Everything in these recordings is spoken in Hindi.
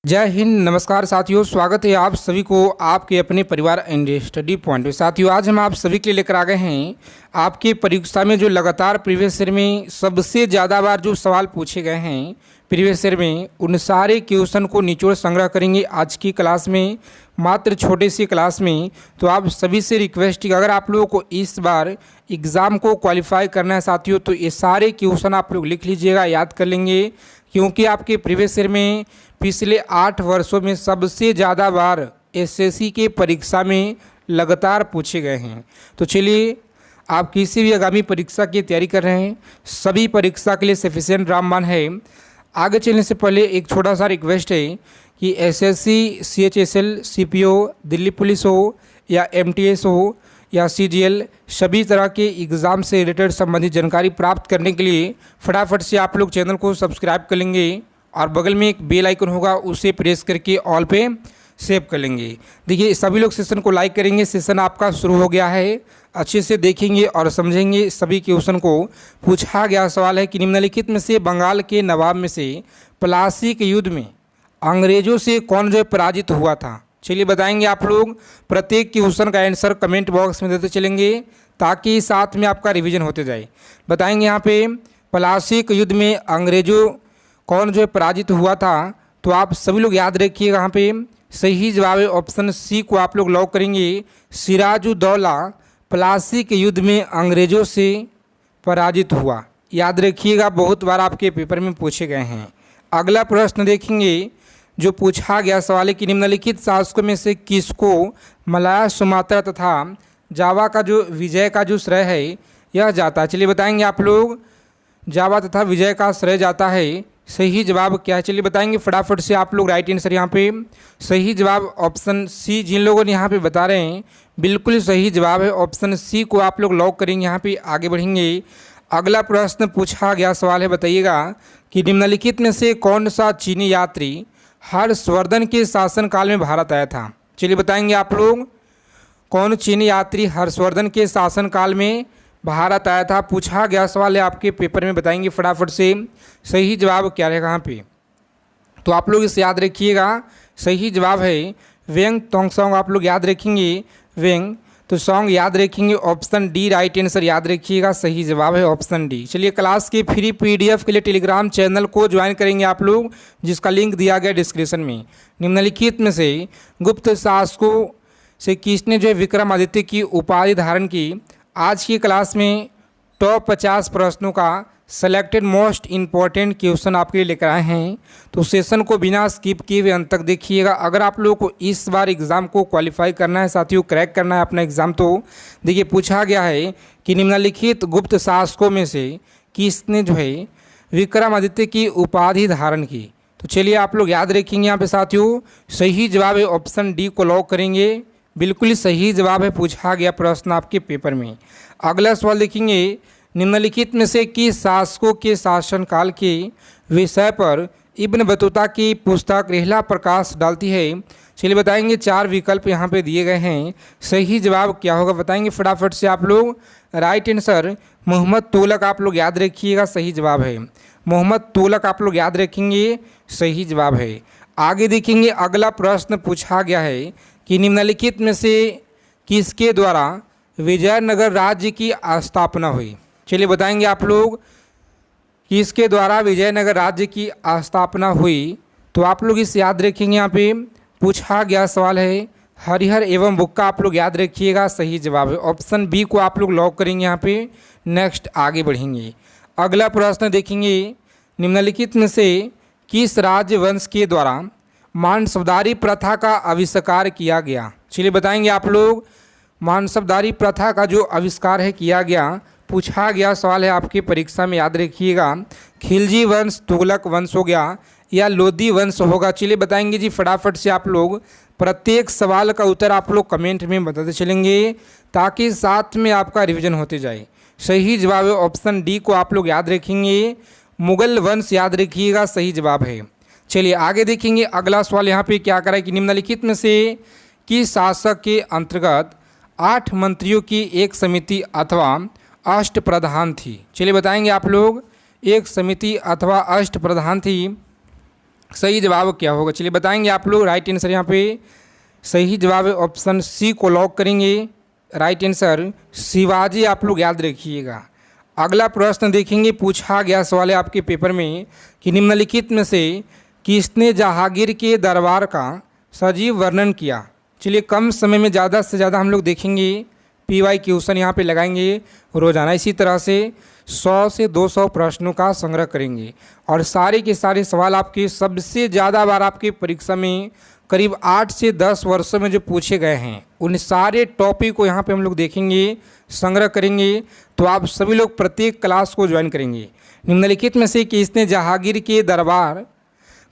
जय हिंद। नमस्कार साथियों, स्वागत है आप सभी को आपके अपने परिवार एंड स्टडी पॉइंट में। साथियों, आज हम आप सभी के लिए लेकर आ गए हैं आपकी परीक्षा में जो लगातार प्रीवियस ईयर में सबसे ज़्यादा बार जो सवाल पूछे गए हैं प्रीवियस ईयर में, उन सारे क्वेश्चन को निचोड़ संग्रह करेंगे आज की क्लास में, मात्र छोटे सी क्लास में। तो आप सभी से रिक्वेस्ट है, अगर आप लोगों को इस बार एग्ज़ाम को क्वालिफाई करना है साथियों, तो ये सारे क्वेश्चन आप लोग लिख लीजिएगा, याद कर लेंगे, क्योंकि आपके प्रीवियस ईयर में पिछले 8 वर्षों में सबसे ज़्यादा बार एसएससी के परीक्षा में लगातार पूछे गए हैं। तो चलिए, आप किसी भी आगामी परीक्षा की तैयारी कर रहे हैं, सभी परीक्षा के लिए सफिशिएंट रामबाण है। आगे चलने से पहले एक छोटा सा रिक्वेस्ट है कि SSC, CHSL, CPO, Delhi police हो या एमटीएस हो या सीजीएल, सभी तरह के एग्ज़ाम से रिलेटेड संबंधित जानकारी प्राप्त करने के लिए फटाफट से आप लोग चैनल को सब्सक्राइब कर लेंगे और बगल में एक बेल आइकन होगा, उसे प्रेस करके ऑल पे सेव कर लेंगे। देखिए, सभी लोग सेशन को लाइक करेंगे। सेशन आपका शुरू हो गया है, अच्छे से देखेंगे और समझेंगे सभी क्वेश्चन को। पूछा गया सवाल है कि निम्नलिखित में से बंगाल के नवाब में से प्लासी के युद्ध में अंग्रेजों से कौन जो पराजित हुआ था? चलिए बताएंगे आप लोग। प्रत्येक क्वेश्चन का आंसर कमेंट बॉक्स में देते चलेंगे ताकि साथ में आपका रिवीजन होते जाए। बताएंगे यहाँ पे प्लासी के युद्ध में अंग्रेजों कौन जो है पराजित हुआ था, तो आप सभी लोग याद रखिएगा। यहाँ पे सही जवाब है ऑप्शन सी को आप लोग लॉक करेंगे। सिराजुद्दौला प्लासी के युद्ध में अंग्रेजों से पराजित हुआ, याद रखिएगा, बहुत बार आपके पेपर में पूछे गए हैं। अगला प्रश्न देखेंगे जो पूछा गया सवाल है कि निम्नलिखित शासकों में से किसको मलाया, सुमात्रा तथा जावा का जो विजय का जो श्रेय है यह जाता है? चलिए बताएंगे आप लोग। जावा तथा विजय का श्रेय जाता है। सही जवाब क्या है? चलिए बताएंगे फटाफट से आप लोग। राइट आंसर यहाँ पे सही जवाब ऑप्शन सी। जिन लोगों ने यहाँ पे बता रहे हैं बिल्कुल सही जवाब है ऑप्शन सी को आप लोग लॉक करेंगे। यहाँ पे आगे बढ़ेंगे। अगला प्रश्न पूछा गया सवाल है, बताइएगा कि निम्नलिखित में से कौन सा चीनी यात्री हर्षवर्धन के शासनकाल में भारत आया था? चलिए बताएंगे आप लोग, कौन चीनी यात्री हर्षवर्धन के शासनकाल में भारत आया था? पूछा गया सवाल है आपके पेपर में, बताएंगे फटाफट से सही जवाब क्या रहेगा यहाँ पे। तो आप लोग इसे याद रखिएगा, सही जवाब है वेंग तोंगसोंग। आप लोग याद रखेंगे वेंग तो सॉन्ग याद रखेंगे, ऑप्शन डी राइट आंसर याद रखिएगा, सही जवाब है ऑप्शन डी। चलिए, क्लास के फ्री पीडीएफ के लिए टेलीग्राम चैनल को ज्वाइन करेंगे आप लोग, जिसका लिंक दिया गया डिस्क्रिप्शन में। निम्नलिखित में से गुप्त शासकों से किसने जो है विक्रमादित्य की उपाधि धारण की? आज की क्लास में टॉप 50 प्रश्नों का सेलेक्टेड मोस्ट इम्पॉर्टेंट क्वेश्चन आपके लिए लेकर आए हैं, तो सेशन को बिना स्किप किए हुए अंत तक देखिएगा। अगर आप लोगों को इस बार एग्ज़ाम को क्वालिफाई करना है साथियों, क्रैक करना है अपना एग्ज़ाम, तो देखिए पूछा गया है कि निम्नलिखित गुप्त शासकों में से किसने जो है विक्रमादित्य की उपाधि धारण की? तो चलिए आप लोग याद रखेंगे यहाँ पे साथियों, सही जवाब है ऑप्शन डी को लॉक करेंगे, बिल्कुल सही जवाब है पूछा गया प्रश्न आपके पेपर में। अगला सवाल देखेंगे, निम्नलिखित में से किस शासकों के शासनकाल के विषय पर इब्न बतूता की पुस्तक रेहला प्रकाश डालती है? चलिए बताएंगे, 4 विकल्प यहाँ पे दिए गए हैं, सही जवाब क्या होगा बताएंगे फटाफट से आप लोग। राइट आंसर मोहम्मद तुगलक आप लोग याद रखिएगा, सही जवाब है मोहम्मद तुगलक आप लोग याद रखेंगे, सही जवाब है। आगे देखेंगे, अगला प्रश्न पूछा गया है कि निम्नलिखित में से किसके द्वारा विजयनगर राज्य की स्थापना हुई? चलिए बताएंगे आप लोग, किसके द्वारा विजयनगर राज्य की स्थापना हुई? तो आप लोग इसे याद रखेंगे। यहाँ पे पूछा गया सवाल है हरिहर एवं बुक्का, आप लोग याद रखिएगा, सही जवाब है ऑप्शन बी को आप लोग लॉक करेंगे यहाँ पे। नेक्स्ट आगे बढ़ेंगे। अगला प्रश्न देखेंगे, निम्नलिखित में से किस राजवंश के द्वारा मानसबदारी प्रथा का आविष्कार किया गया? चलिए बताएंगे आप लोग, मानसबदारी प्रथा का जो आविष्कार है किया गया। पूछा गया सवाल है आपकी परीक्षा में, याद रखिएगा, खिलजी वंश, तुगलक वंश हो गया या लोदी वंश होगा? चलिए बताएंगे जी फटाफट से आप लोग। प्रत्येक सवाल का उत्तर आप लोग कमेंट में बताते चलेंगे ताकि साथ में आपका रिवीजन होते जाए। सही जवाब है ऑप्शन डी को आप लोग याद रखेंगे, मुगल वंश याद रखिएगा, सही जवाब है। चलिए आगे देखेंगे। अगला सवाल यहाँ पे क्या करा है कि निम्नलिखित में से किस शासक के अंतर्गत 8 मंत्रियों की एक समिति अथवा अष्टप्रधान थी? चलिए बताएंगे आप लोग, एक समिति अथवा अष्टप्रधान थी, सही जवाब क्या होगा, चलिए बताएंगे आप लोग। राइट आंसर यहाँ पे सही जवाब है ऑप्शन सी को लॉक करेंगे। राइट आंसर शिवाजी आप लोग याद रखिएगा। अगला प्रश्न देखेंगे, पूछा गया सवाल है आपके पेपर में कि निम्नलिखित में से किसने जहांगीर के दरबार का सजीव वर्णन किया। चलिए कम समय में ज़्यादा से ज़्यादा हम लोग देखेंगे, PY क्वेश्चन यहाँ पे लगाएंगे रोज़ाना। इसी तरह से 100 से 200 प्रश्नों का संग्रह करेंगे और सारे के सारे सवाल आपके सबसे ज़्यादा बार आपके परीक्षा में करीब 8 से 10 वर्षों में जो पूछे गए हैं उन सारे टॉपिक को यहाँ पे हम लोग देखेंगे, संग्रह करेंगे। तो आप सभी लोग प्रत्येक क्लास को ज्वाइन करेंगे। निम्नलिखित में से किसने जहांगीर के दरबार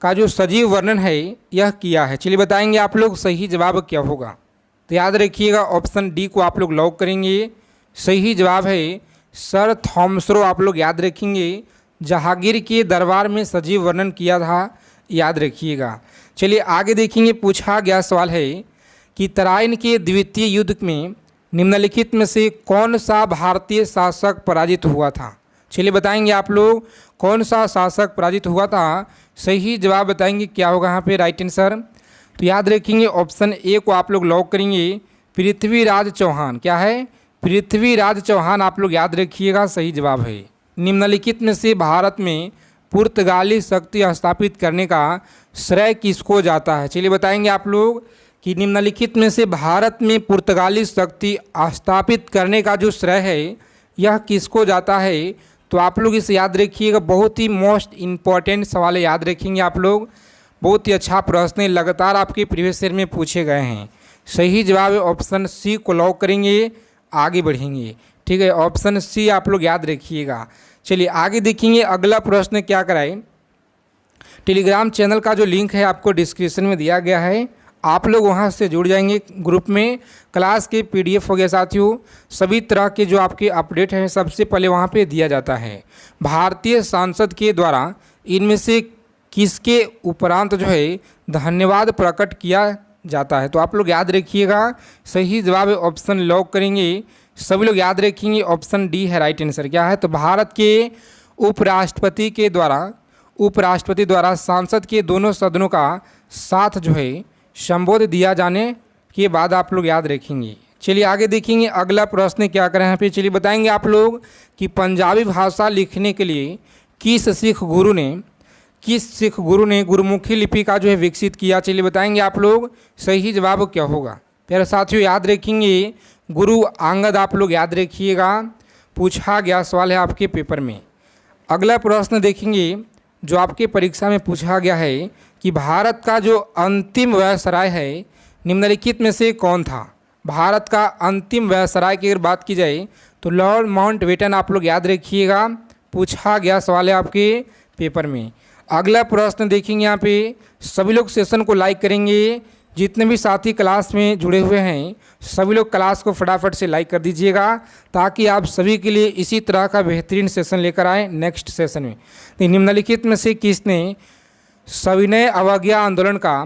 का जो सजीव वर्णन है यह किया है, चलिए बताएंगे आप लोग। सही जवाब क्या होगा, तो याद रखिएगा ऑप्शन डी को आप लोग लॉक करेंगे। सही जवाब है सर थॉमस रो आप लोग याद रखेंगे। जहांगीर के दरबार में सजीव वर्णन किया था, याद रखिएगा। चलिए आगे देखेंगे, पूछा गया सवाल है कि तराइन के द्वितीय युद्ध में निम्नलिखित में से कौन सा भारतीय शासक पराजित हुआ था। चलिए बताएंगे आप लोग कौन सा शासक पराजित हुआ था। सही जवाब बताएंगे क्या होगा यहाँ पे राइट आंसर, तो याद रखेंगे ऑप्शन ए को आप लोग लॉक करेंगे। पृथ्वीराज चौहान, क्या है, पृथ्वीराज चौहान आप लोग याद रखिएगा, सही जवाब है। निम्नलिखित में से भारत में पुर्तगाली शक्ति स्थापित करने का श्रेय किसको जाता है। चलिए बताएंगे आप लोग कि निम्नलिखित में से भारत में पुर्तगाली शक्ति स्थापित करने का जो श्रेय है यह किसको जाता है। तो आप लोग इसे याद रखिएगा, बहुत ही मोस्ट इम्पॉर्टेंट सवाल है, याद रखेंगे आप लोग। बहुत ही अच्छा प्रश्न है, लगातार आपके प्रीवियस ईयर में पूछे गए हैं। सही जवाब है ऑप्शन सी को लॉक करेंगे, आगे बढ़ेंगे। ठीक है, ऑप्शन सी आप लोग याद रखिएगा। चलिए आगे देखेंगे, अगला प्रश्न क्या कराए। टेलीग्राम चैनल का जो लिंक है आपको डिस्क्रिप्शन में दिया गया है, आप लोग वहां से जुड़ जाएंगे ग्रुप में। क्लास के PDF हो गए साथियों, सभी तरह के जो आपके अपडेट हैं सबसे पहले वहां पे दिया जाता है। भारतीय सांसद के द्वारा इनमें से किसके उपरांत जो है धन्यवाद प्रकट किया जाता है। तो आप लोग याद रखिएगा, सही जवाब है ऑप्शन लॉक करेंगे। सभी लोग याद रखेंगे ऑप्शन डी है राइट आंसर। क्या है, तो भारत के उपराष्ट्रपति द्वारा सांसद के दोनों सदनों का साथ जो है संबोध दिया जाने के बाद आप लोग याद रखेंगे। चलिए आगे देखेंगे, अगला प्रश्न क्या करें यहाँ पे। चलिए बताएंगे आप लोग कि पंजाबी भाषा लिखने के लिए किस सिख गुरु ने गुरुमुखी लिपि का जो है विकसित किया। चलिए बताएंगे आप लोग, सही जवाब क्या होगा। प्यारे साथियों याद रखेंगे गुरु अंगद आप लोग याद रखिएगा, पूछा गया सवाल है आपके पेपर में। अगला प्रश्न देखेंगे जो आपके परीक्षा में पूछा गया है कि भारत का जो अंतिम वायसराय है निम्नलिखित में से कौन था। भारत का अंतिम वायसराय की अगर बात की जाए तो लॉर्ड माउंटबेटन आप लोग याद रखिएगा, पूछा गया सवाल है आपके पेपर में। अगला प्रश्न देखेंगे यहाँ पे, सभी लोग सेशन को लाइक करेंगे। जितने भी साथी क्लास में जुड़े हुए हैं सभी लोग क्लास को फटाफट से लाइक कर दीजिएगा ताकि आप सभी के लिए इसी तरह का बेहतरीन सेशन लेकर आए नेक्स्ट सेशन में। तो निम्नलिखित में से किसने सविनय अवज्ञा आंदोलन का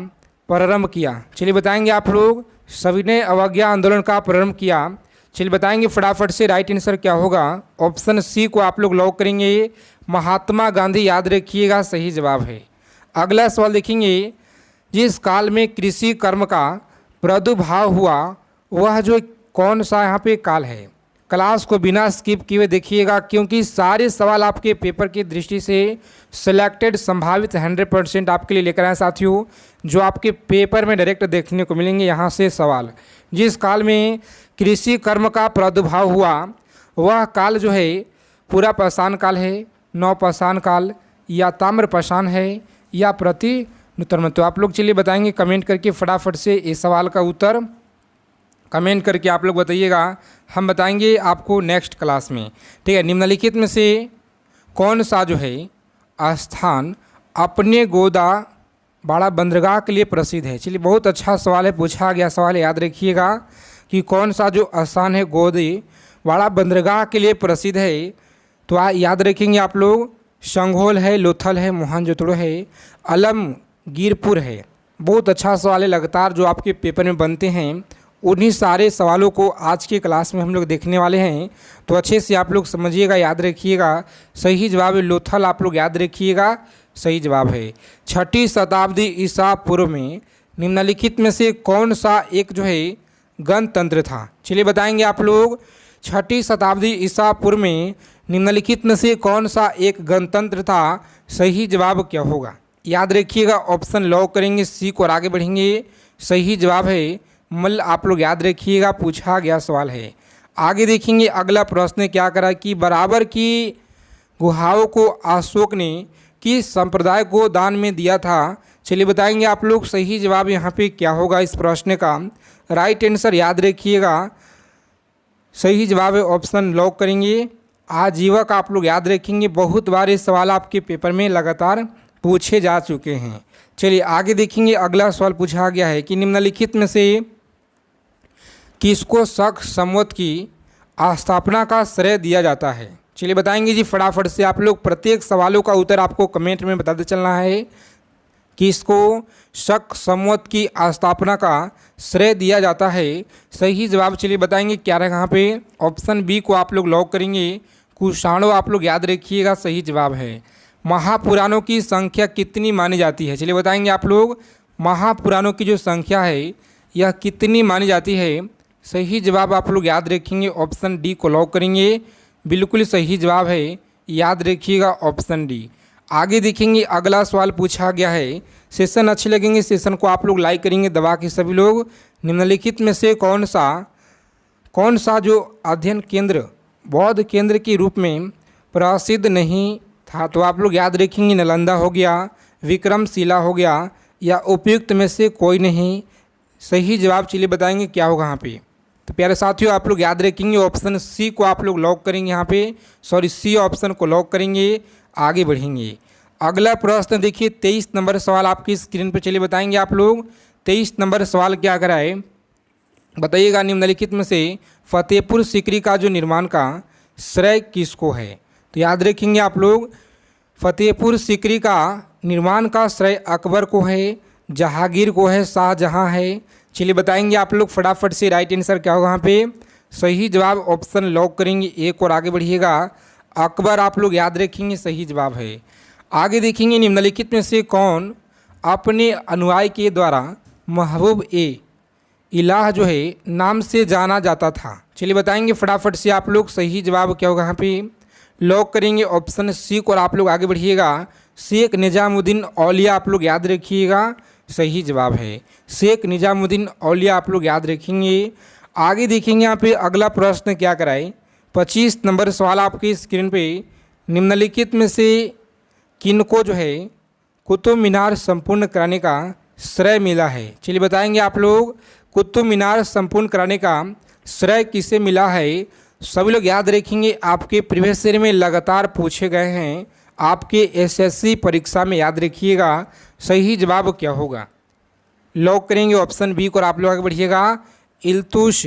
प्रारंभ किया। चलिए बताएंगे आप लोग, सविनय अवज्ञा आंदोलन का प्रारंभ किया। चलिए बताएंगे फटाफट से राइट आंसर क्या होगा। ऑप्शन सी को आप लोग लॉक करेंगे, महात्मा गांधी याद रखिएगा, सही जवाब है। अगला सवाल देखेंगे, जिस काल में कृषि कर्म का प्रादुर्भाव हुआ वह जो कौन सा यहाँ पे काल है। क्लास को बिना स्किप किए देखिएगा क्योंकि सारे सवाल आपके पेपर की दृष्टि से सिलेक्टेड संभावित 100% आपके लिए लेकर आए साथियों, जो आपके पेपर में डायरेक्ट देखने को मिलेंगे। यहाँ से सवाल, जिस काल में कृषि कर्म का प्रादुर्भाव हुआ वह काल जो है पूरा पाषाण काल है, नवपाषाण काल या ताम्रपाषाण है या प्रतिनूतन। तो आप लोग चलिए बताएंगे कमेंट करके फटाफट से इस सवाल का उत्तर कमेंट करके आप लोग बताइएगा, हम बताएंगे आपको नेक्स्ट क्लास में। ठीक है, निम्नलिखित में से कौन सा जो है स्थान अपने गोदावाड़ा बंदरगाह के लिए प्रसिद्ध है। चलिए बहुत अच्छा सवाल है, पूछा गया सवाल है, याद रखिएगा कि कौन सा जो स्थान है गोदावाड़ा बंदरगाह के लिए प्रसिद्ध है। तो याद रखेंगे आप लोग, शंघोल है, लोथल है, मोहनजोदड़ो है, आलमगीरपुर है। बहुत अच्छा सवाल है, लगातार जो आपके पेपर में बनते हैं उन्हीं सारे सवालों को आज के क्लास में हम लोग देखने वाले हैं। तो अच्छे से आप लोग समझिएगा, याद रखिएगा। सही जवाब है लोथल, आप लोग याद रखिएगा, सही जवाब है। 6ठी शताब्दी ईसा पूर्व में निम्नलिखित में से कौन सा एक जो है गणतंत्र था। चलिए बताएंगे आप लोग, 6ठी शताब्दी ईसा पूर्व में निम्नलिखित में से कौन सा एक गणतंत्र था। सही जवाब क्या होगा, याद रखिएगा, ऑप्शन लॉक करेंगे सी को और आगे बढ़ेंगे। सही जवाब है मल्ल। आप लोग याद रखिएगा, पूछा गया सवाल है। आगे देखेंगे अगला प्रश्न क्या करा कि बराबर की गुहाओं को अशोक ने किस संप्रदाय को दान में दिया था। चलिए बताएंगे आप लोग, सही जवाब यहाँ पे क्या होगा इस प्रश्न का। राइट आंसर याद रखिएगा, सही जवाब है ऑप्शन लॉक करेंगे आजीवक। आप लोग याद रखेंगे, बहुत बार ये सवाल आपके पेपर में लगातार पूछे जा चुके हैं। चलिए आगे देखेंगे अगला सवाल पूछा गया है कि निम्नलिखित में से किसको शक संवत की स्थापना का श्रेय दिया जाता है। चलिए बताएंगे जी फटाफट से आप लोग, प्रत्येक सवालों का उत्तर आपको कमेंट में बताते चलना है। किसको शक संवत की स्थापना का श्रेय दिया जाता है। सही जवाब चलिए बताएंगे क्या रहेगा यहाँ पे, ऑप्शन बी को आप लोग लॉक करेंगे कुषाणों। आप लोग याद रखिएगा, सही जवाब है। महापुराणों की संख्या कितनी मानी जाती है। चलिए बताएंगे आप लोग, महापुराणों की जो संख्या है यह कितनी मानी जाती है। सही जवाब आप लोग याद रखेंगे, ऑप्शन डी को लॉक करेंगे, बिल्कुल सही जवाब है, याद रखिएगा ऑप्शन डी। आगे देखेंगे अगला सवाल पूछा गया है। सेशन अच्छे लगेंगे, सेशन को आप लोग लाइक करेंगे दबा के सभी लोग। निम्नलिखित में से कौन सा जो अध्ययन केंद्र बौद्ध केंद्र के रूप में प्रसिद्ध नहीं था। तो आप लोग याद रखेंगे नालंदा हो गया, विक्रमशिला हो गया, या उपयुक्त में से कोई नहीं। सही जवाब चलिए बताएंगे क्या होगा यहाँ पे। तो प्यारे साथियों आप लोग याद रखेंगे, ऑप्शन सी को आप लोग लॉक करेंगे यहाँ पे, सी ऑप्शन को लॉक करेंगे, आगे बढ़ेंगे। अगला प्रश्न देखिए 23 नंबर सवाल आपकी स्क्रीन पर चलिए बताएंगे आप लोग। 23 नंबर सवाल क्या कराए बताइएगा, निम्नलिखित में से फतेहपुर सीकरी का जो निर्माण का श्रेय किसको है। तो याद रखेंगे आप लोग, फतेहपुर सीकरी का निर्माण का श्रेय अकबर को है, जहांगीर को है, शाहजहां है। चलिए बताएंगे आप लोग फटाफट से, राइट आंसर क्या होगा यहाँ पे। सही जवाब ऑप्शन लॉक करेंगे एक और आगे बढ़िएगा, अकबर। आप लोग याद रखेंगे, सही जवाब है। आगे देखेंगे निम्नलिखित में से कौन अपने अनुयायी के द्वारा महबूब ए इलाह जो है नाम से जाना जाता था। चलिए बताएंगे फटाफट से आप लोग, सही जवाब क्या होगा यहाँ पे, लॉक करेंगे ऑप्शन सी को और आप लोग आगे बढ़िएगा, शेख निजामुद्दीन औलिया। आप लोग याद रखिएगा, सही जवाब है शेख निजामुद्दीन औलिया। आप लोग याद रखेंगे। आगे देखेंगे यहाँ पे अगला प्रश्न क्या कराए, 25 नंबर सवाल आपकी स्क्रीन पे। निम्नलिखित में से किनको जो है कुतुब मीनार संपूर्ण कराने का श्रेय मिला है। चलिए बताएंगे आप लोग, कुतुब मीनार संपूर्ण कराने का श्रेय किसे मिला है। सभी लोग याद रखेंगे, आपके प्रीवियस ईयर में लगातार पूछे गए हैं, आपके एसएससी परीक्षा में याद रखिएगा। सही जवाब क्या होगा, लॉक करेंगे ऑप्शन बी को और आप लोग आगे बढ़िएगा, इल्तुश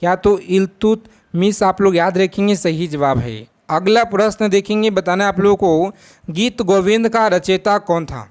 क्या तो इल्तुतमिश। आप लोग याद रखेंगे, सही जवाब है। अगला प्रश्न देखेंगे, बताना है आप लोगों को, गीत गोविंद का रचयिता कौन था।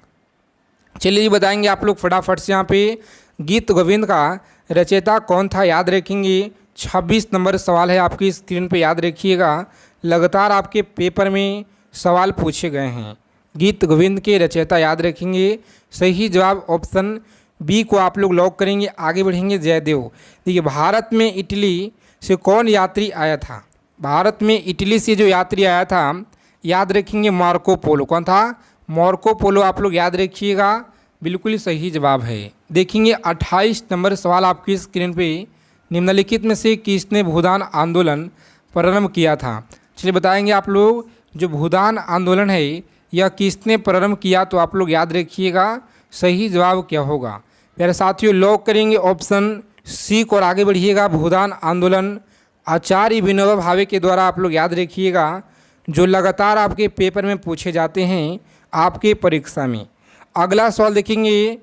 चलिए बताएंगे आप लोग फटाफट से यहाँ पे, गीत गोविंद का रचयिता कौन था, याद रखेंगे। 26 नंबर सवाल है आपकी स्क्रीन पे, याद रखिएगा, लगातार आपके पेपर में सवाल पूछे गए हैं। गीत गोविंद के रचयिता याद रखेंगे, सही जवाब ऑप्शन बी को आप लोग लॉक करेंगे, आगे बढ़ेंगे। जयदेव। देखिए भारत में इटली से कौन यात्री आया था। भारत में इटली से जो यात्री आया था, याद रखेंगे मार्को पोलो। कौन था, मार्को पोलो। आप लोग याद रखिएगा, बिल्कुल सही जवाब है। देखेंगे 28 नंबर सवाल आपकी स्क्रीन पे, निम्नलिखित में से किसने भूदान आंदोलन प्रारंभ किया था। चलिए बताएंगे आप लोग, जो भूदान आंदोलन है यह किसने प्रारंभ किया। तो आप लोग याद रखिएगा, सही जवाब क्या होगा। मेरे साथियों लॉक करेंगे ऑप्शन सी को और आगे बढ़िएगा, भूदान आंदोलन आचार्य विनोबा भावे के द्वारा। आप लोग याद रखिएगा, जो लगातार आपके पेपर में पूछे जाते हैं आपके परीक्षा में। अगला सवाल देखेंगे,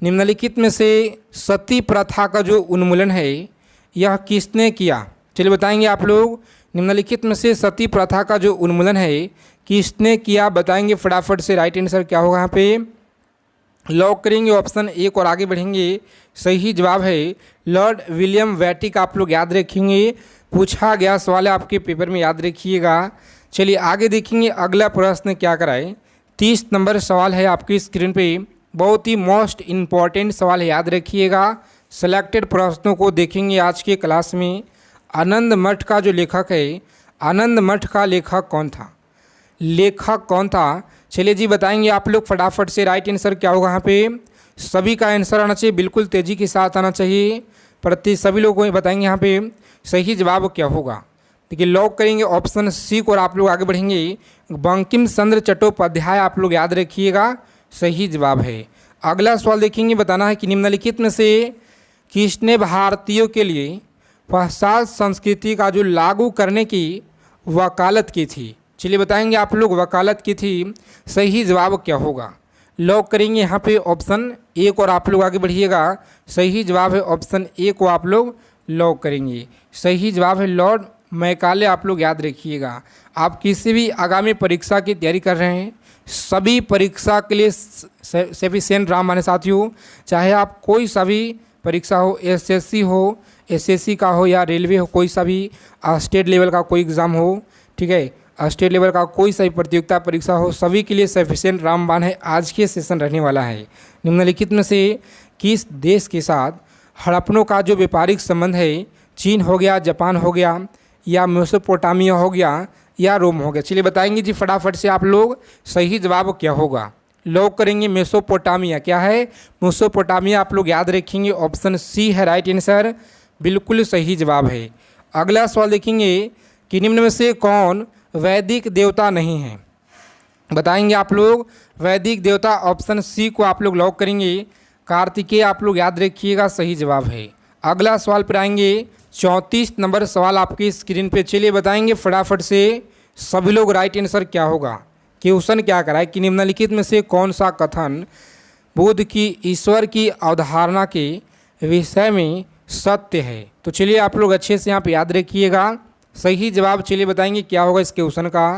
निम्नलिखित में से सती प्रथा का जो उन्मूलन है यह किसने किया। चलिए बताएंगे आप लोग, निम्नलिखित में से सती प्रथा का जो उन्मूलन है किसने किया, बताएंगे फटाफट से। राइट आंसर क्या होगा यहाँ पे, लॉक करेंगे ऑप्शन एक और आगे बढ़ेंगे। सही जवाब है लॉर्ड विलियम वेटिक। आप लोग याद रखेंगे, पूछा गया सवाल है आपके पेपर में, याद रखिएगा। चलिए आगे देखेंगे अगला प्रश्न क्या कराए, 30 नंबर सवाल है आपकी स्क्रीन पे, बहुत ही मोस्ट इम्पॉर्टेंट सवाल है, याद रखिएगा। सेलेक्टेड प्रश्नों को देखेंगे आज के क्लास में। आनंद मठ का जो लेखक है, आनंद मठ का लेखक कौन था? लेखक कौन था? चलिए जी बताएंगे आप लोग फटाफट से। राइट आंसर क्या होगा यहाँ पे? सभी का आंसर आना चाहिए, बिल्कुल तेज़ी के साथ आना चाहिए। सभी लोगों को बताएंगे यहाँ पे सही जवाब क्या होगा। देखिए लॉक करेंगे ऑप्शन सी को और आप लोग आगे बढ़ेंगे। बंकिम चंद्र चट्टोपाध्याय आप लोग याद रखिएगा, सही जवाब है। अगला सवाल देखेंगे, बताना है कि निम्नलिखित में से किसने भारतीयों के लिए पाश्चात्य संस्कृति का जो लागू करने की वकालत की थी? चलिए बताएंगे आप लोग वकालत की थी, सही जवाब क्या होगा? लॉक करेंगे यहाँ पे ऑप्शन ए को और आप लोग आगे बढ़िएगा। सही जवाब है ऑप्शन ए को आप लोग लॉक करेंगे। सही जवाब है लॉर्ड मैकाले, आप लोग याद रखिएगा। आप किसी भी आगामी परीक्षा की तैयारी कर रहे हैं, सभी परीक्षा के लिए सफिशिएंट राम माने साथियों, चाहे आप कोई सा भी परीक्षा हो, एसएससी हो, एसएससी का हो या रेलवे हो, कोई सा भी स्टेट लेवल का कोई एग्ज़ाम हो, ठीक है, स्टेट लेवल का कोई सा भी प्रतियोगिता परीक्षा हो, सभी के लिए सफिशिएंट रामबाण है। आज के सेशन रहने वाला है। निम्नलिखित में से किस देश के साथ हड़प्पनों का जो व्यापारिक संबंध है, चीन हो गया, जापान हो गया, या मेसोपोटामिया हो गया, या रोम हो गया? चलिए बताएंगे जी फटाफट से आप लोग सही जवाब क्या होगा। लॉक करेंगे मेसोपोटामिया। क्या है? मेसोपोटामिया आप लोग याद रखेंगे, ऑप्शन सी है राइट आंसर, बिल्कुल सही जवाब है। अगला सवाल देखेंगे कि निम्न में से कौन वैदिक देवता नहीं है? बताएंगे आप लोग वैदिक देवता, ऑप्शन सी को आप लोग लॉक करेंगे। कार्तिकेय आप लोग याद रखिएगा, सही जवाब है। अगला सवाल पर आएंगे, 34 नंबर सवाल आपकी स्क्रीन पे। चलिए बताएंगे फटाफट से सभी लोग राइट आंसर क्या होगा। क्वेश्चन क्या कराए कि निम्नलिखित में से कौन सा कथन बुद्ध की ईश्वर की अवधारणा के विषय में सत्य है? तो चलिए आप लोग अच्छे से यहाँ पे याद रखिएगा। सही जवाब चलिए बताएंगे क्या होगा इस क्वेश्चन का।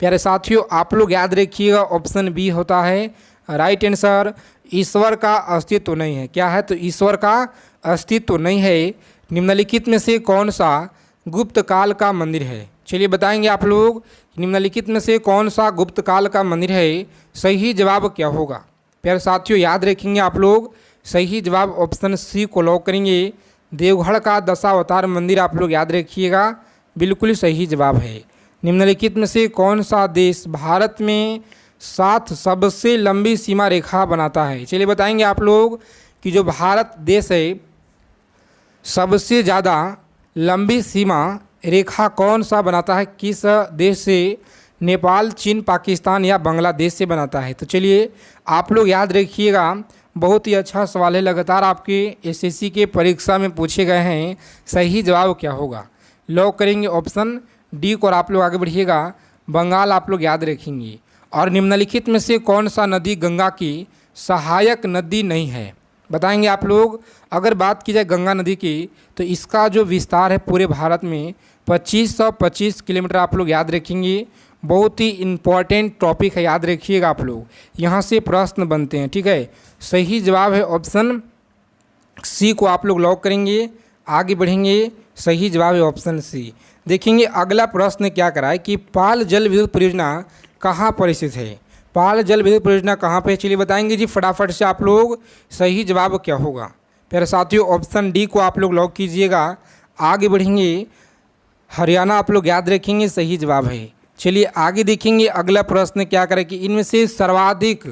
प्यारे साथियों आप लोग याद रखिएगा, ऑप्शन बी होता है राइट आंसर। ईश्वर का अस्तित्व नहीं है। क्या है? तो ईश्वर का अस्तित्व नहीं है। निम्नलिखित में से कौन सा गुप्त काल का मंदिर है? चलिए बताएंगे आप लोग निम्नलिखित में से कौन सा गुप्त काल का मंदिर है, सही जवाब क्या होगा? प्यारे साथियों याद रखेंगे आप लोग, सही जवाब ऑप्शन सी को लॉक करेंगे। देवगढ़ का दशावतार मंदिर आप लोग याद रखिएगा, बिल्कुल सही जवाब है। निम्नलिखित में से कौन सा देश भारत में 7 सबसे लंबी सीमा रेखा बनाता है? चलिए बताएंगे आप लोग कि जो भारत देश है सबसे ज़्यादा लंबी सीमा रेखा कौन सा बनाता है, किस देश से? नेपाल, चीन, पाकिस्तान या बांग्लादेश से बनाता है? तो चलिए आप लोग याद रखिएगा, बहुत ही अच्छा सवाल है, लगातार आपके एसएससी के परीक्षा में पूछे गए हैं। सही जवाब क्या होगा? लॉक करेंगे ऑप्शन डी को और आप लोग आगे बढ़िएगा। बंगाल आप लोग याद रखेंगे। और निम्नलिखित में से कौन सा नदी गंगा की सहायक नदी नहीं है? बताएंगे आप लोग। अगर बात की जाए गंगा नदी की, तो इसका जो विस्तार है पूरे भारत में 2525 किलोमीटर आप लोग याद रखेंगे। बहुत ही इम्पॉर्टेंट टॉपिक है, याद रखिएगा आप लोग, यहाँ से प्रश्न बनते हैं, ठीक है। सही जवाब है ऑप्शन सी को आप लोग लॉक करेंगे। आगे बढ़ेंगे, सही जवाब है ऑप्शन सी। देखेंगे अगला प्रश्न क्या करा है कि पाल जल विद्युत परियोजना कहाँ पर स्थित है? पाल जल विद्युत परियोजना कहाँ पे? चलिए बताएंगे जी फटाफट से आप लोग, सही जवाब क्या होगा? प्यारे साथियों ऑप्शन डी को आप लोग लॉक कीजिएगा। आगे बढ़ेंगे, हरियाणा आप लोग याद रखेंगे, सही जवाब है। चलिए आगे देखेंगे अगला प्रश्न क्या करें कि इनमें से सर्वाधिक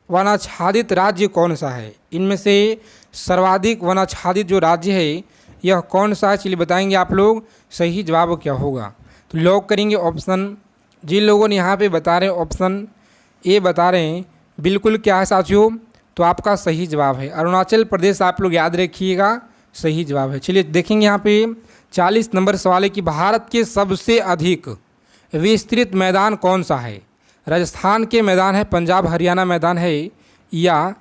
वनाच्छादित राज्य कौन सा है? इनमें से सर्वाधिक वनाच्छादित जो राज्य है यह कौन सा है? चलिए बताएंगे आप लोग, सही जवाब क्या होगा? तो लॉक करेंगे ऑप्शन, जिन लोगों ने यहाँ पे बता रहे हैं ऑप्शन ए बता रहे हैं, बिल्कुल क्या है साथियों? तो आपका सही जवाब है अरुणाचल प्रदेश, आप लोग याद रखिएगा, सही जवाब है। चलिए देखेंगे यहाँ पे 40 नंबर सवाल है कि भारत के सबसे अधिक विस्तृत मैदान कौन सा है? राजस्थान के मैदान है, पंजाब हरियाणा मैदान है, या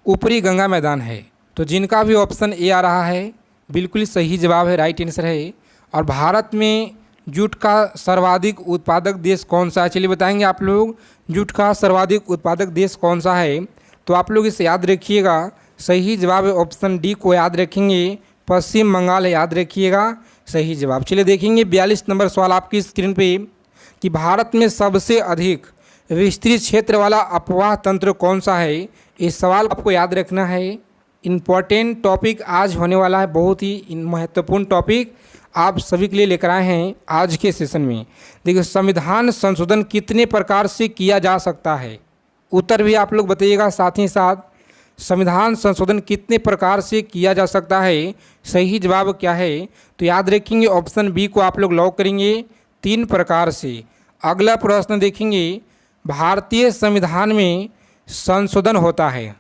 ऊपरी गंगा मैदान है? तो जिनका भी ऑप्शन ए आ रहा है बिल्कुल सही जवाब है, राइट आंसर है। और भारत में जूट का सर्वाधिक उत्पादक देश कौन सा है? चलिए बताएंगे आप लोग, जूट का सर्वाधिक उत्पादक देश कौन सा है? तो आप लोग इसे याद रखिएगा, सही जवाब है ऑप्शन डी को याद रखेंगे, पश्चिम बंगाल है, याद रखिएगा, सही जवाब। चलिए देखेंगे 42 नंबर सवाल आपकी स्क्रीन पे कि भारत में सबसे अधिक विस्तृत क्षेत्र वाला अपवाह तंत्र कौन सा है? इस सवाल आपको याद रखना है। इम्पॉर्टेंट टॉपिक आज होने वाला है, बहुत ही महत्वपूर्ण टॉपिक आप सभी के लिए लेकर आए हैं आज के सेशन में। देखिए, संविधान संशोधन कितने प्रकार से किया जा सकता है? उत्तर भी आप लोग बताइएगा। साथ ही साथ संविधान संशोधन कितने प्रकार से किया जा सकता है, सही जवाब क्या है? तो याद रखेंगे ऑप्शन बी को आप लोग लॉक करेंगे, 3 प्रकार से। अगला प्रश्न देखेंगे, भारतीय संविधान में संशोधन होता है।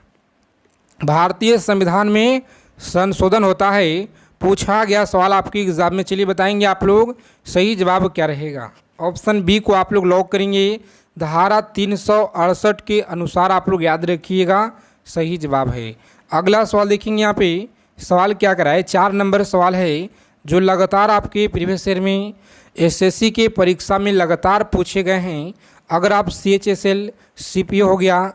भारतीय संविधान में संशोधन होता है, पूछा गया सवाल आपके एग्जाम में। चलिए बताएंगे आप लोग सही जवाब क्या रहेगा। ऑप्शन बी को आप लोग लॉक करेंगे, धारा 368 के अनुसार आप लोग याद रखिएगा, सही जवाब है। अगला सवाल देखेंगे, यहाँ पे सवाल क्या कराए, 4 नंबर सवाल है जो लगातार आपके प्रीवियस ईयर में एसएससी के परीक्षा में लगातार पूछे गए हैं। अगर आप CHSL, CPO हो गया,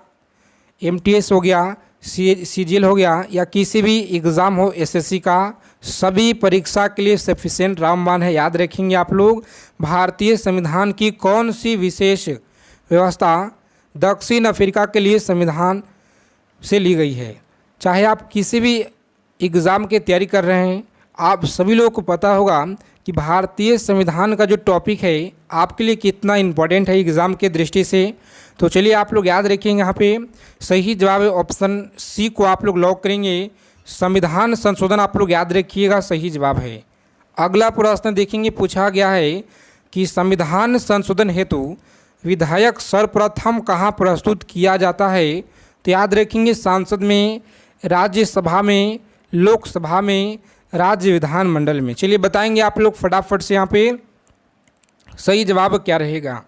MTS हो गया, CGL हो गया, या किसी भी एग्ज़ाम हो एसएससी का, सभी परीक्षा के लिए सफिशिएंट रामबाण है। याद रखेंगे आप लोग, भारतीय संविधान की कौन सी विशेष व्यवस्था दक्षिण अफ्रीका के लिए संविधान से ली गई है? चाहे आप किसी भी एग्ज़ाम की तैयारी कर रहे हैं, आप सभी लोगों को पता होगा कि भारतीय संविधान का जो टॉपिक है आपके लिए कितना इम्पोर्टेंट है एग्ज़ाम के दृष्टि से। तो चलिए आप लोग याद रखेंगे, यहाँ पे सही जवाब है ऑप्शन सी को आप लोग लॉक करेंगे, संविधान संशोधन आप लोग याद रखिएगा, सही जवाब है। अगला प्रश्न देखेंगे, पूछा गया है कि संविधान संशोधन हेतु विधायक सर्वप्रथम कहाँ प्रस्तुत किया जाता है? तो याद रखेंगे संसद में, राज्यसभा में, लोकसभा में, राज्य विधानमंडल में। चलिए बताएंगे आप लोग फटाफट से यहाँ पे सही जवाब क्या रहेगा।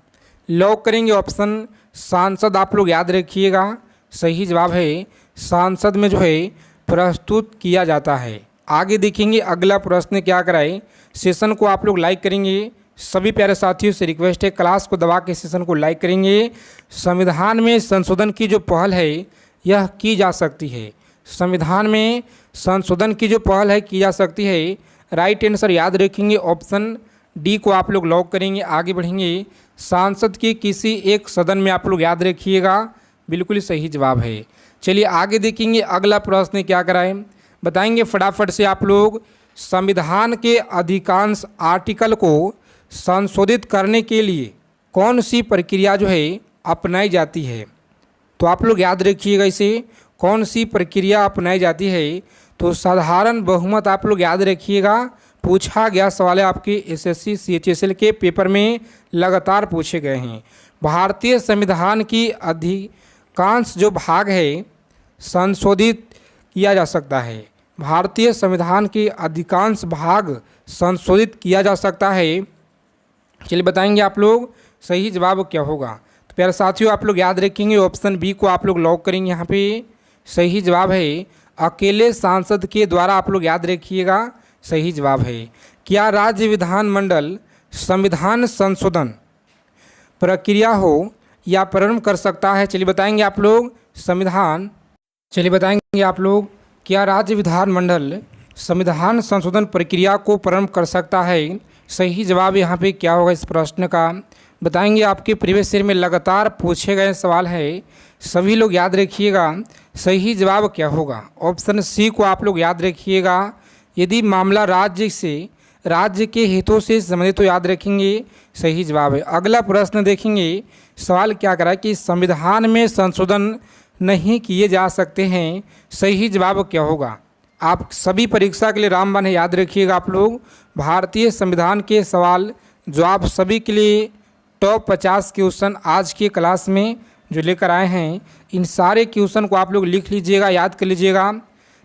लॉक करेंगे ऑप्शन सांसद आप लोग याद रखिएगा, सही जवाब है। सांसद में जो है प्रस्तुत किया जाता है। आगे देखेंगे अगला प्रश्न क्या कराए। सेशन को आप लोग लाइक करेंगे, सभी प्यारे साथियों से रिक्वेस्ट है क्लास को दबा के सेशन को लाइक करेंगे। संविधान में संशोधन की जो पहल है यह की जा सकती है। संविधान में संशोधन की जो पहल है की जा सकती है। राइट आंसर याद रखेंगे ऑप्शन डी को आप लोग लॉक करेंगे। आगे बढ़ेंगे, सांसद के किसी एक सदन में आप लोग याद रखिएगा, बिल्कुल सही जवाब है। चलिए आगे देखेंगे अगला प्रश्न क्या कराएं, बताएंगे फटाफट से आप लोग। संविधान के अधिकांश आर्टिकल को संशोधित करने के लिए कौन सी प्रक्रिया जो है अपनाई जाती है? तो आप लोग याद रखिएगा इसे, कौन सी प्रक्रिया अपनाई जाती है? तो साधारण बहुमत आप लोग याद रखिएगा, पूछा गया सवाल है आपके एसएससी CHSL के पेपर में लगातार पूछे गए हैं। भारतीय संविधान की अधिकांश जो भाग है संशोधित किया जा सकता है। भारतीय संविधान के अधिकांश भाग संशोधित किया जा सकता है। चलिए बताएंगे आप लोग सही जवाब क्या होगा। तो प्यारे साथियों आप लोग याद रखेंगे ऑप्शन बी को आप लोग लॉक करेंगे। यहाँ पे सही जवाब है अकेले सांसद के द्वारा, आप लोग याद रखिएगा, सही जवाब है। क्या राज्य विधानमंडल संविधान संशोधन प्रक्रिया हो या प्रारंभ कर सकता है? चलिए बताएंगे आप लोग क्या राज्य विधानमंडल संविधान संशोधन प्रक्रिया को प्रारंभ कर सकता है? सही जवाब यहाँ पे क्या होगा इस प्रश्न का, बताएंगे। आपके प्रीवियस ईयर में लगातार पूछे गए सवाल है, सभी लोग याद रखिएगा, सही जवाब क्या होगा। ऑप्शन सी को आप लोग याद रखिएगा, यदि मामला राज्य के हितों से संबंधित तो याद रखेंगे, सही जवाब है। अगला प्रश्न देखेंगे, सवाल क्या करा कि संविधान में संशोधन नहीं किए जा सकते हैं, सही जवाब क्या होगा। आप सभी परीक्षा के लिए रामबाण है, याद रखिएगा आप लोग। भारतीय संविधान के सवाल जो आप सभी के लिए टॉप 50 क्वेश्चन आज की क्लास में जो लेकर आए हैं, इन सारे क्वेश्चन को आप लोग लिख लीजिएगा, याद कर लीजिएगा,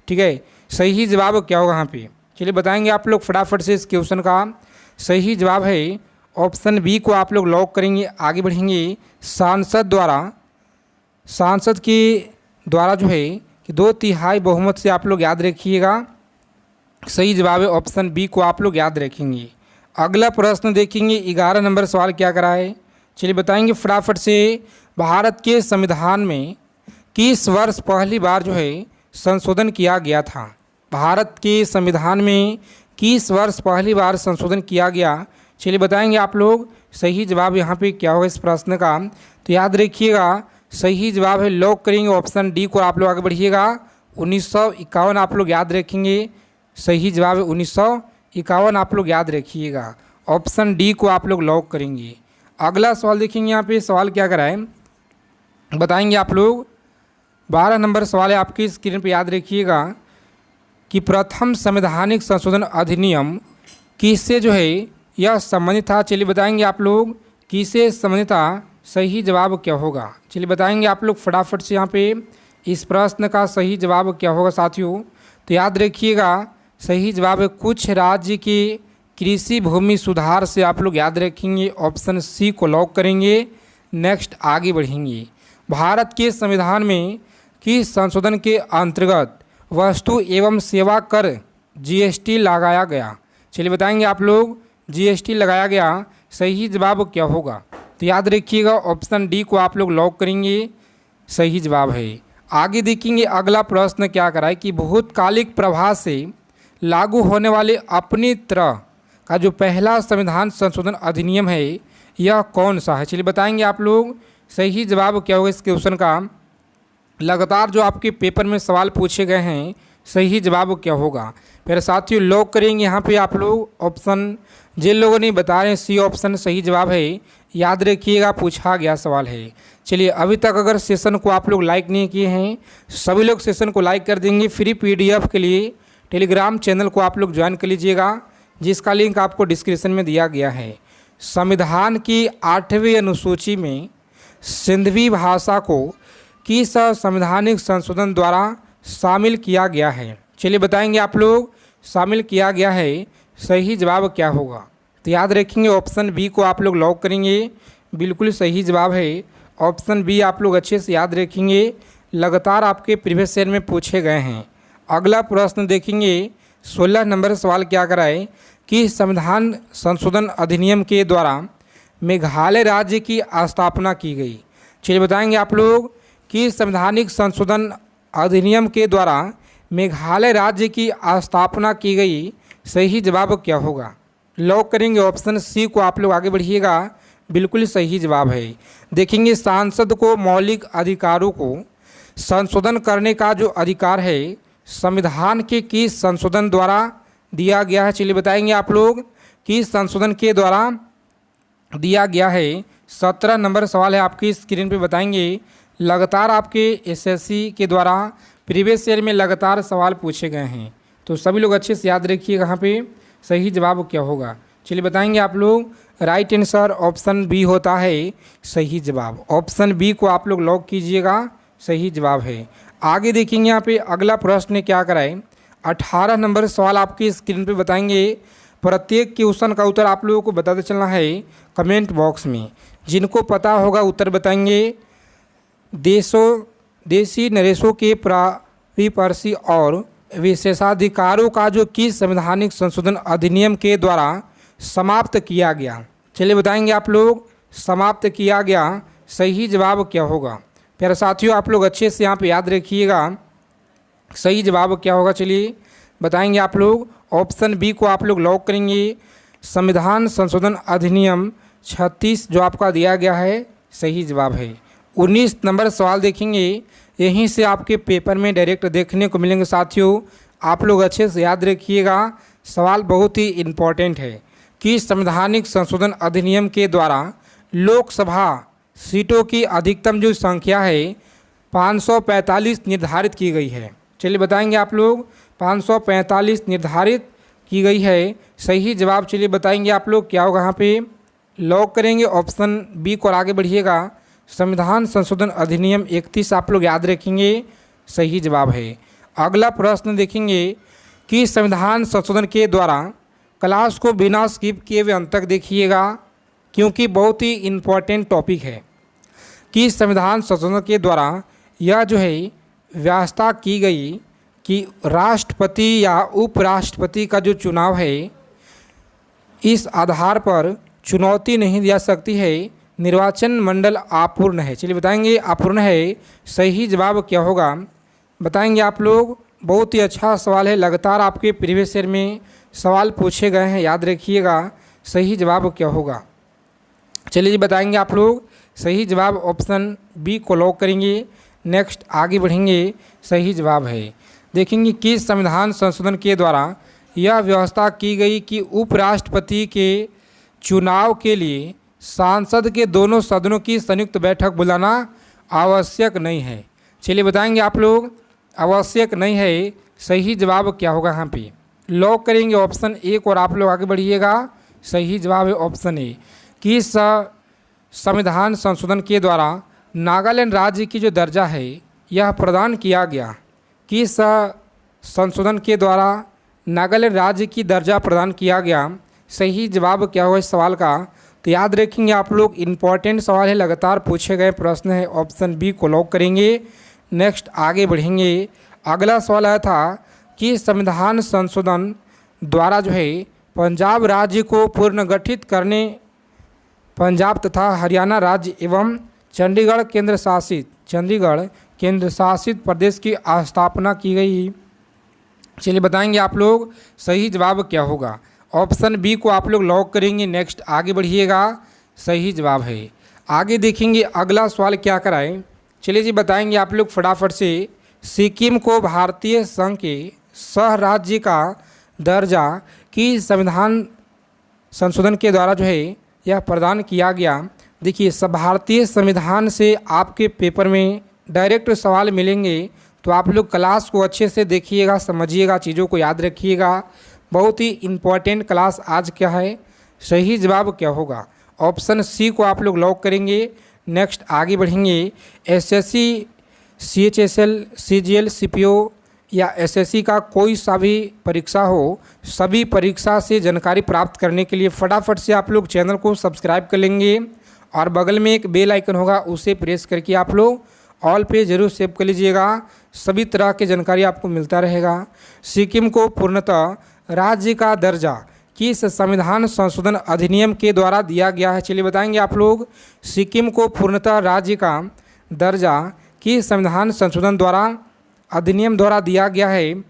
ठीक है। सही जवाब क्या होगा यहाँ पे, चलिए बताएंगे आप लोग फटाफट से। इस क्वेश्चन का सही जवाब है ऑप्शन बी को आप लोग लॉक करेंगे। आगे बढ़ेंगे, सांसद के द्वारा जो है कि 2/3 बहुमत से आप लोग याद रखिएगा, सही जवाब है ऑप्शन बी को आप लोग याद रखेंगे। अगला प्रश्न देखेंगे, 11 नंबर सवाल क्या करा है, चलिए बताएंगे फटाफट से। भारत के संविधान में किस वर्ष पहली बार जो है संशोधन किया गया था? भारत के संविधान में किस वर्ष पहली बार संशोधन किया गया? चलिए बताएंगे आप लोग सही जवाब यहाँ पे क्या होगा इस प्रश्न का। तो याद रखिएगा सही जवाब है, लॉक करेंगे ऑप्शन डी को। आप लोग आगे बढ़िएगा 1951 आप लोग याद रखेंगे, सही जवाब है 1951 आप लोग याद रखिएगा। ऑप्शन डी को आप लोग लॉक करेंगे। अगला सवाल देखेंगे, यहाँ पे सवाल क्या कराएं बताएंगे आप लोग। 12 नंबर सवाल है आपकी स्क्रीन पे, याद रखिएगा कि प्रथम संवैधानिक संशोधन अधिनियम किससे जो है यह संबंधित था। चलिए बताएंगे आप लोग किससे संबंधित था, सही जवाब क्या होगा। चलिए बताएंगे आप लोग फटाफट से यहाँ पे इस प्रश्न का सही जवाब क्या होगा साथियों। तो याद रखिएगा सही जवाब है कुछ राज्य के कृषि भूमि सुधार से। आप लोग याद रखेंगे ऑप्शन सी को लॉक करेंगे। नेक्स्ट आगे बढ़ेंगे, भारत के संविधान में किस संशोधन के अंतर्गत वस्तु एवं सेवा कर जीएसटी लगाया गया। चलिए बताएंगे आप लोग जीएसटी लगाया गया, सही जवाब क्या होगा। तो याद रखिएगा ऑप्शन डी को आप लोग लॉक करेंगे, सही जवाब है। आगे देखेंगे अगला प्रश्न क्या कराए कि भूतकालिक प्रभाव से लागू होने वाले अपनी तरह का जो पहला संविधान संशोधन अधिनियम है यह कौन सा है। चलिए बताएंगे आप लोग सही जवाब क्या होगा इस क्वेश्चन का। लगातार जो आपके पेपर में सवाल पूछे गए हैं सही जवाब क्या होगा। फिर साथियों लॉक करेंगे यहाँ पे आप लोग ऑप्शन, जिन लोगों ने बता रहे हैं सी ऑप्शन सही जवाब है, याद रखिएगा पूछा गया सवाल है। चलिए अभी तक अगर सेशन को आप लोग लाइक नहीं किए हैं सभी लोग सेशन को लाइक कर देंगे। फ्री पीडीएफ के लिए टेलीग्राम चैनल को आप लोग ज्वाइन कर लीजिएगा, जिसका लिंक आपको डिस्क्रिप्शन में दिया गया है। संविधान की 8वीं अनुसूची में सिंधवी भाषा को किस संवैधानिक संशोधन द्वारा शामिल किया गया है। चलिए बताएंगे आप लोग शामिल किया गया है, सही जवाब क्या होगा। तो याद रखेंगे ऑप्शन बी को आप लोग लॉक करेंगे, बिल्कुल सही जवाब है ऑप्शन बी। आप लोग अच्छे से याद रखेंगे, लगातार आपके प्रीवियस ईयर में पूछे गए हैं। अगला प्रश्न देखेंगे 16 नंबर सवाल क्या कराए कि संविधान संशोधन अधिनियम के द्वारा मेघालय राज्य की स्थापना की गई। चलिए बताएंगे आप लोग कि संवैधानिक संशोधन अधिनियम के द्वारा मेघालय राज्य की स्थापना की गई, सही जवाब क्या होगा। लॉक करेंगे ऑप्शन सी को। आप लोग आगे बढ़िएगा, बिल्कुल सही जवाब है। देखेंगे सांसद को मौलिक अधिकारों को संशोधन करने का जो अधिकार है संविधान के किस संशोधन द्वारा दिया गया है। चलिए बताएंगे आप लोग किस संशोधन के द्वारा दिया गया है। 17 नंबर सवाल है आपकी स्क्रीन पे, बताएंगे लगातार आपके एसएससी के द्वारा प्रीवियस ईयर में लगातार सवाल पूछे गए हैं, तो सभी लोग अच्छे से याद रखिए यहाँ पे सही जवाब क्या होगा। चलिए बताएंगे आप लोग राइट आंसर ऑप्शन बी होता है सही जवाब। ऑप्शन बी को आप लोग लॉक कीजिएगा, सही जवाब है। आगे देखेंगे यहाँ पे अगला प्रश्न क्या कराए। 18 नंबर सवाल आपकी स्क्रीन पे, बताएंगे प्रत्येक क्वेश्चन का उत्तर आप लोगों को बताते चलना है कमेंट बॉक्स में। जिनको पता होगा उत्तर बताएंगे। देशी नरेशों के प्राविपर्शी और विशेषाधिकारों का जो किस संवैधानिक संशोधन अधिनियम के द्वारा समाप्त किया गया। चलिए बताएंगे आप लोग समाप्त किया गया, सही जवाब क्या होगा। प्यारे साथियों आप लोग अच्छे से यहाँ पे याद रखिएगा सही जवाब क्या होगा। चलिए बताएंगे आप लोग ऑप्शन बी को आप लोग लॉक करेंगे। संविधान संशोधन अधिनियम 36 जो आपका दिया गया है सही जवाब है। 19 नंबर सवाल देखेंगे, यहीं से आपके पेपर में डायरेक्ट देखने को मिलेंगे साथियों। आप लोग अच्छे से याद रखिएगा, सवाल बहुत ही इम्पोर्टेंट है कि संवैधानिक संशोधन अधिनियम के द्वारा लोकसभा सीटों की अधिकतम जो संख्या है 545 निर्धारित की गई है। चलिए बताएंगे आप लोग 545 निर्धारित की गई है, सही जवाब चलिए बताएंगे आप लोग क्या होगा। यहाँ पे लॉक करेंगे ऑप्शन बी को और आगे बढ़िएगा। संविधान संशोधन अधिनियम 31 आप लोग याद रखेंगे, सही जवाब है। अगला प्रश्न देखेंगे कि संविधान संशोधन के द्वारा क्लास को बिना स्किप किए हुए अंत तक देखिएगा, क्योंकि बहुत ही इम्पोर्टेंट टॉपिक है कि संविधान संशोधन के द्वारा यह जो है व्यवस्था की गई कि राष्ट्रपति या उपराष्ट्रपति का जो चुनाव है इस आधार पर चुनौती नहीं दिया सकती है, निर्वाचन मंडल अपूर्ण है। चलिए बताएंगे अपूर्ण है, सही जवाब क्या होगा बताएंगे आप लोग। बहुत ही अच्छा सवाल है, लगातार आपके प्रीवियस ईयर में सवाल पूछे गए हैं, याद रखिएगा सही जवाब क्या होगा? चलिए जी बताएंगे आप लोग। सही जवाब ऑप्शन बी को लॉक करेंगे। नेक्स्ट आगे बढ़ेंगे। सही जवाब है, देखेंगे कि संविधान संशोधन के द्वारा यह व्यवस्था की गई कि उपराष्ट्रपति के चुनाव के लिए सांसद के दोनों सदनों की संयुक्त बैठक बुलाना आवश्यक नहीं है। चलिए बताएंगे आप लोग, आवश्यक नहीं है। सही जवाब क्या होगा? यहाँ पे लॉक करेंगे ऑप्शन ए को और आप लोग आगे बढ़िएगा। सही जवाब है ऑप्शन ए कि संविधान संशोधन के द्वारा नागालैंड राज्य की जो दर्जा है यह प्रदान किया गया। कि संशोधन के द्वारा नागालैंड राज्य की दर्जा प्रदान किया गया। सही जवाब क्या होगा इस सवाल का? तो याद रखेंगे आप लोग, इम्पॉर्टेंट सवाल है, लगातार पूछे गए प्रश्न है। ऑप्शन बी को लॉक करेंगे। नेक्स्ट आगे बढ़ेंगे। अगला सवाल आया था कि संविधान संशोधन द्वारा जो है पंजाब राज्य को पुनर्गठित करने पंजाब तथा हरियाणा राज्य एवं चंडीगढ़ केंद्र शासित प्रदेश की स्थापना की गई। चलिए बताएंगे आप लोग सही जवाब क्या होगा? ऑप्शन बी को आप लोग लॉक करेंगे। नेक्स्ट आगे बढ़िएगा। सही जवाब है। आगे देखेंगे अगला सवाल क्या कराएं। चलिए जी बताएंगे आप लोग फटाफट से। सिक्किम को भारतीय संघ के सह राज्य का दर्जा की संविधान संशोधन के द्वारा जो है यह प्रदान किया गया। देखिए, सब भारतीय संविधान से आपके पेपर में डायरेक्ट सवाल मिलेंगे, तो आप लोग क्लास को अच्छे से देखिएगा, समझिएगा, चीज़ों को याद रखिएगा। बहुत ही इम्पोर्टेंट क्लास आज क्या है। सही जवाब क्या होगा? ऑप्शन सी को आप लोग लॉक करेंगे। नेक्स्ट आगे बढ़ेंगे। एसएससी, सीएचएसएल, सीजीएल, सीपीओ या एसएससी का कोई सा भी परीक्षा हो, सभी परीक्षा से जानकारी प्राप्त करने के लिए फटाफट से आप लोग चैनल को सब्सक्राइब कर लेंगे और बगल में एक बेल आइकन होगा, उसे प्रेस करके आप लोग ऑल पे जरूर सेव कर लीजिएगा। सभी तरह की जानकारी आपको मिलता रहेगा। सिक्किम को पूर्णतः राज्य का दर्जा किस संविधान संशोधन अधिनियम के द्वारा दिया गया है? चलिए बताएंगे आप लोग। सिक्किम को पूर्णतः राज्य का दर्जा किस संविधान संशोधन द्वारा अधिनियम द्वारा दिया गया है?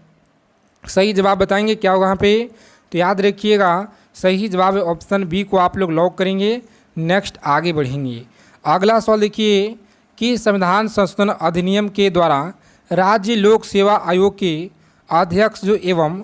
सही जवाब बताएंगे क्या होगा यहाँ पे? तो याद रखिएगा, सही जवाब है ऑप्शन बी को आप लोग लॉक करेंगे। नेक्स्ट आगे बढ़ेंगे। अगला सवाल देखिए कि संविधान संशोधन अधिनियम के द्वारा राज्य लोक सेवा आयोग के अध्यक्ष जो एवं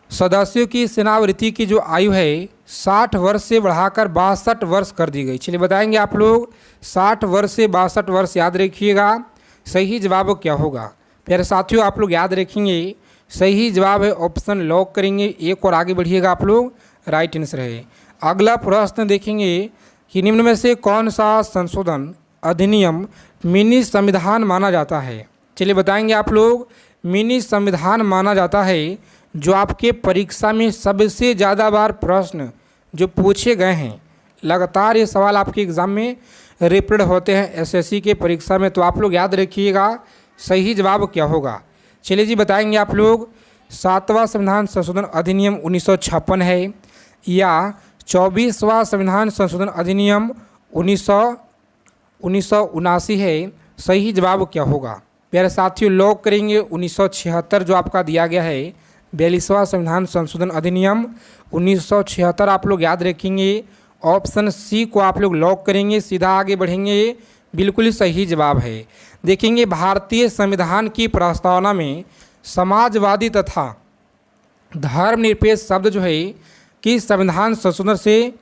सदस्यों की सेवानिवृत्ति की जो आयु है 60 वर्ष से बढ़ाकर 62 वर्ष कर दी गई। चलिए बताएंगे आप लोग 60 वर्ष से 62 वर्ष, याद रखिएगा। सही जवाब क्या होगा? प्यारे साथियों, आप लोग याद रखेंगे, सही जवाब है ऑप्शन लॉक करेंगे। एक और आगे बढ़िएगा आप लोग, राइट आंसर है। अगला प्रश्न देखेंगे कि निम्न में से कौन सा संशोधन अधिनियम मिनी संविधान माना जाता है? चलिए बताएंगे आप लोग। मिनी संविधान माना जाता है जो आपके परीक्षा में सबसे ज़्यादा बार प्रश्न जो पूछे गए हैं। लगातार ये सवाल आपके एग्ज़ाम में रिपीट होते हैं एसएससी के परीक्षा में, तो आप लोग याद रखिएगा सही जवाब क्या होगा। चलिए जी बताएंगे आप लोग। 7वां संविधान संशोधन अधिनियम 1956 है या 24वां संविधान संशोधन अधिनियम 1979 है? सही जवाब क्या होगा? प्यारे साथियों, लॉक करेंगे 1976 जो आपका दिया गया है। 42वां संविधान संशोधन अधिनियम 1976 आप लोग याद रखेंगे। ऑप्शन सी को आप लोग लॉक करेंगे। सीधा आगे बढ़ेंगे, बिल्कुल ही सही जवाब है। देखेंगे भारतीय संविधान की प्रस्तावना में समाजवादी तथा धर्मनिरपेक्ष शब्द जो है कि संविधान संशोधन से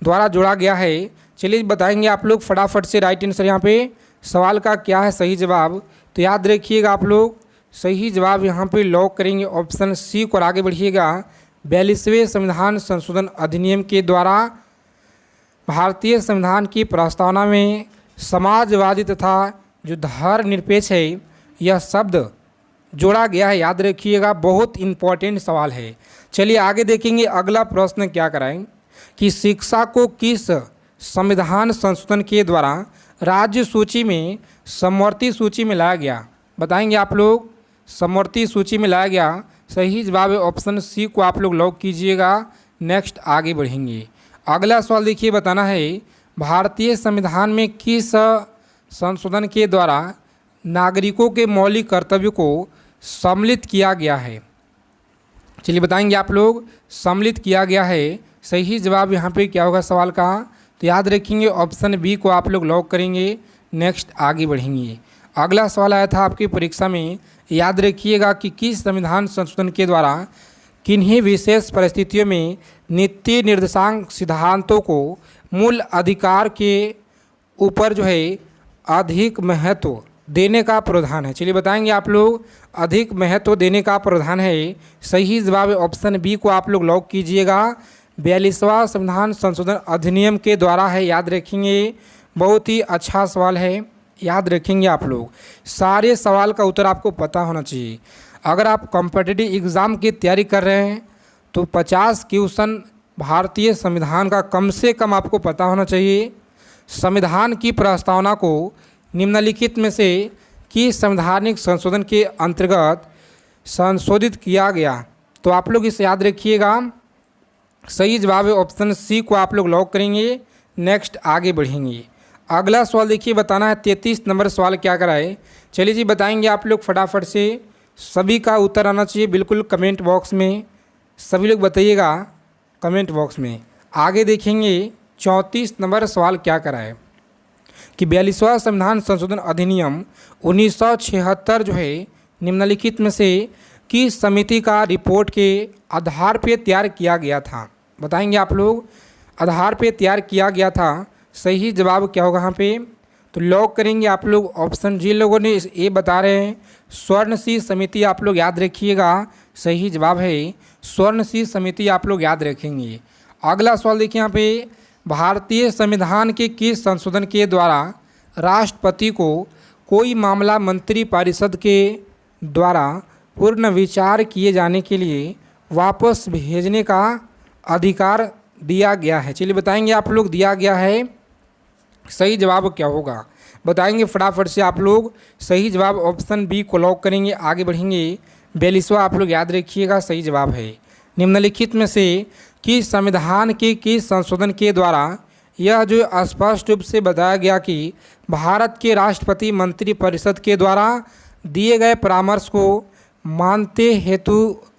द्वारा जोड़ा गया है। चलिए बताएंगे आप लोग फटाफट से राइट आंसर यहाँ पे सवाल का क्या है सही जवाब। तो याद रखिएगा आप लोग, सही जवाब यहाँ पे लॉक करेंगे ऑप्शन सी को और आगे बढ़िएगा। 42वें संविधान संशोधन अधिनियम के द्वारा भारतीय संविधान की प्रस्तावना में समाजवादी तथा जो धर्मनिरपेक्ष है यह शब्द जोड़ा गया है। याद रखिएगा, बहुत इम्पोर्टेंट सवाल है। चलिए आगे देखेंगे अगला प्रश्न क्या कराएं कि शिक्षा को किस संविधान संशोधन के द्वारा राज्य सूची में समवर्ती सूची में लाया गया? बताएंगे आप लोग। समवर्ती सूची में लाया गया, सही जवाब है ऑप्शन सी को आप लोग लॉक कीजिएगा। नेक्स्ट आगे बढ़ेंगे। अगला सवाल देखिए, बताना है भारतीय संविधान में किस संशोधन के द्वारा नागरिकों के मौलिक कर्तव्यों को सम्मिलित किया गया है? चलिए बताएंगे आप लोग। सम्मिलित किया गया है, सही जवाब यहाँ पे क्या होगा सवाल का, तो याद रखेंगे ऑप्शन बी को आप लोग लॉक करेंगे। नेक्स्ट आगे बढ़ेंगे। अगला सवाल आया था आपकी परीक्षा में, याद रखिएगा कि किस संविधान संशोधन के द्वारा किन्हीं विशेष परिस्थितियों में नीति निर्देशांक सिद्धांतों को मूल अधिकार के ऊपर जो है अधिक महत्व देने का प्रावधान है। चलिए बताएंगे आप लोग, अधिक महत्व देने का प्रावधान है। सही जवाब ऑप्शन बी को आप लोग लॉक कीजिएगा। 42वां संविधान संशोधन अधिनियम के द्वारा है, याद रखेंगे। बहुत ही अच्छा सवाल है, याद रखेंगे आप लोग। सारे सवाल का उत्तर आपको पता होना चाहिए। अगर आप कॉम्पिटिटिव एग्ज़ाम की तैयारी कर रहे हैं तो 50 क्वेश्चन भारतीय संविधान का कम से कम आपको पता होना चाहिए। संविधान की प्रस्तावना को निम्नलिखित में से किस संवैधानिक संशोधन के अंतर्गत संशोधित किया गया, तो आप लोग इसे याद रखिएगा। सही जवाब है ऑप्शन सी को आप लोग लॉक करेंगे। नेक्स्ट आगे बढ़ेंगे। अगला सवाल देखिए, बताना है 33 नंबर सवाल क्या कराए। चलिए जी बताएंगे आप लोग फटाफट से, सभी का उत्तर आना चाहिए बिल्कुल कमेंट बॉक्स में, सभी लोग बताइएगा कमेंट बॉक्स में। आगे देखेंगे 34 नंबर सवाल क्या कराए कि 42वां संविधान संशोधन अधिनियम 1976 जो है निम्नलिखित में से किस समिति का रिपोर्ट के आधार पे तैयार किया गया था, बताएंगे आप लोग। आधार पे तैयार किया गया था, सही जवाब क्या होगा यहाँ पे, तो लॉक करेंगे आप लोग ऑप्शन जी। लोगों ने ये बता रहे हैं स्वर्णसिंह समिति, आप लोग याद रखिएगा। सही जवाब है स्वर्णसिंह समिति, आप लोग याद रखेंगे। अगला सवाल देखिए यहाँ पे, भारतीय संविधान के किस संशोधन के द्वारा राष्ट्रपति को कोई मामला मंत्री परिषद के द्वारा पूर्ण विचार किए जाने के लिए वापस भेजने का अधिकार दिया गया है। चलिए बताएंगे आप लोग, दिया गया है। सही जवाब क्या होगा बताएंगे फटाफट से आप लोग। सही जवाब ऑप्शन बी को लॉक करेंगे। आगे बढ़ेंगे। 42वां आप लोग याद रखिएगा, सही जवाब है। निम्नलिखित में से कि संविधान के किस संशोधन के द्वारा यह जो स्पष्ट रूप से बताया गया कि भारत के राष्ट्रपति मंत्री परिषद के द्वारा दिए गए परामर्श को मानते हेतु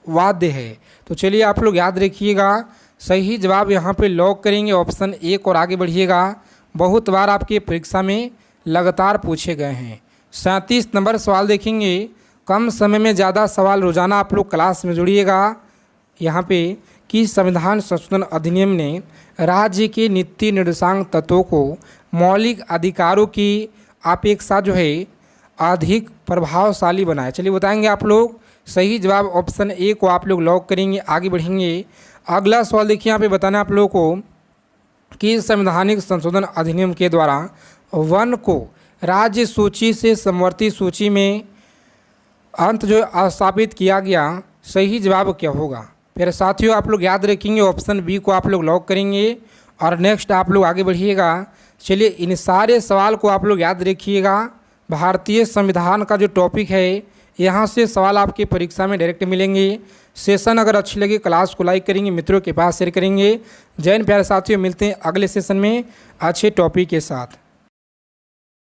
बाध्य है, तो चलिए आप लोग याद रखिएगा। सही जवाब यहाँ पे लॉक करेंगे ऑप्शन ए और आगे बढ़िएगा। बहुत बार आपके परीक्षा में लगातार पूछे गए हैं। 37 नंबर सवाल देखेंगे, कम समय में ज़्यादा सवाल रोजाना आप लोग क्लास में जुड़िएगा। यहाँ पे कि संविधान संशोधन अधिनियम ने राज्य के नीति निर्देशांक तत्वों को मौलिक अधिकारों की अपेक्षा जो है अधिक प्रभावशाली बनाया। चलिए बताएंगे आप लोग। सही जवाब ऑप्शन ए को आप लोग लॉक करेंगे। आगे बढ़ेंगे। अगला सवाल देखिए, यहाँ पे बताना आप लोगों को कि संवैधानिक संशोधन अधिनियम के द्वारा वन को राज्य सूची से समवर्ती सूची में अंत जो स्थापित किया गया, सही जवाब क्या होगा। फिर साथियों आप लोग याद रखेंगे ऑप्शन बी को आप लोग लॉक करेंगे। और नेक्स्ट आप लोग आगे बढ़िएगा। चलिए इन सारे सवाल को आप लोग याद रखिएगा। भारतीय संविधान का जो टॉपिक है, यहाँ से सवाल आपके परीक्षा में डायरेक्ट मिलेंगे। सेशन अगर अच्छी लगे क्लास को लाइक करेंगे, मित्रों के पास शेयर करेंगे। जय हिंद प्यारे साथियों, मिलते हैं अगले सेशन में अच्छे टॉपिक के साथ।